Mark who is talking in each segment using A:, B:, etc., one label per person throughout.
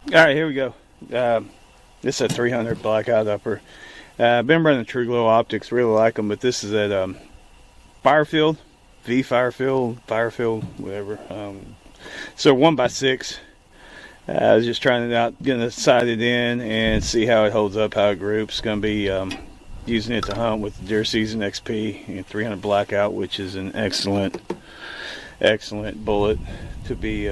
A: Alright, here we go. This is a 300 blackout upper. I've been running True Glow optics, really like them, but this is at Firefield, Firefield, whatever. So 1x6. I was just trying it out, getting it sighted in and see how it holds up, how it groups. Going to be using it to hunt with the Deer Season XP and 300 blackout, which is an excellent bullet to be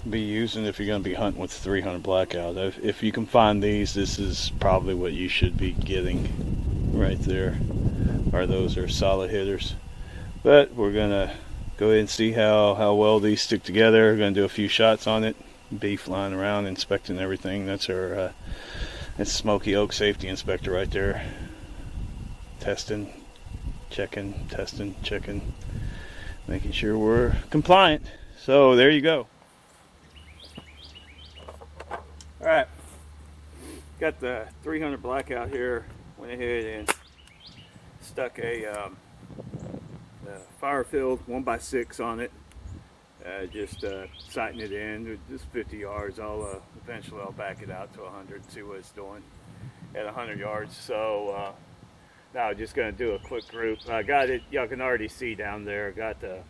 A: using if you're going to be hunting with 300 blackout. If you can find these, this is probably what you should be getting right there. Or those are solid hitters. But we're gonna go ahead and see how well these stick together. We're gonna do a few shots on it. Be flying around inspecting everything. That's our that's Smoky Oak safety inspector right there. Testing, checking, testing, checking, making sure we're compliant. So there you go. All right, got the 300 blackout here. Went ahead and stuck a Firefield 1x6 on it. Just sighting it in, just 50 yards. Eventually I'll back it out to 100 and see what it's doing at 100 yards. So now just gonna do a quick group. I got it, y'all can already see down there. Got the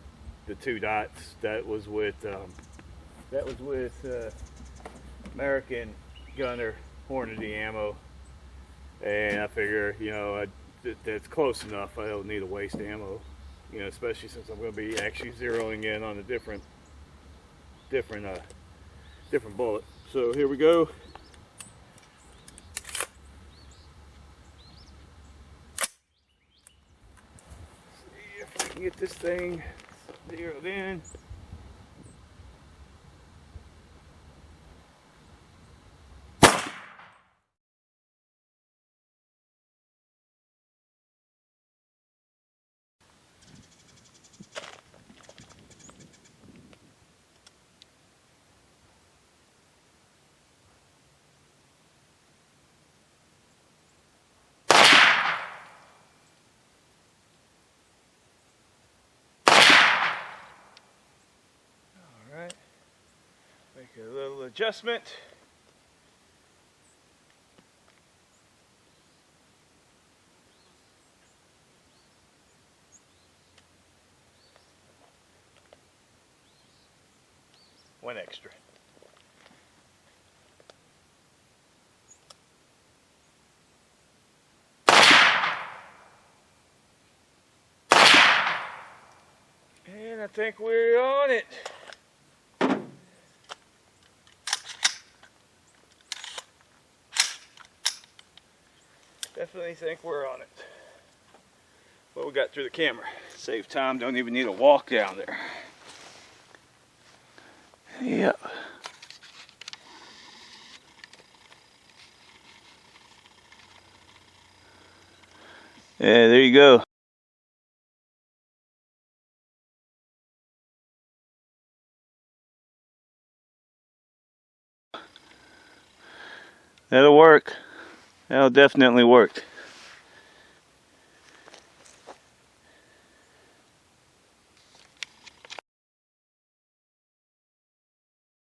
A: two dots. That was with American Gunner Hornady ammo, and I figure, you know, that's close enough. I don't need to waste ammo, you know, especially since I'm going to be actually zeroing in on a different bullet. So here we go. See if we can get this thing zeroed in. Make a little adjustment. One extra. And I think we're on it. Definitely think we're on it. Well, we got through the camera. Save time, don't even need to walk down there. Yep. Yeah, there you go. That'll work. That'll definitely work.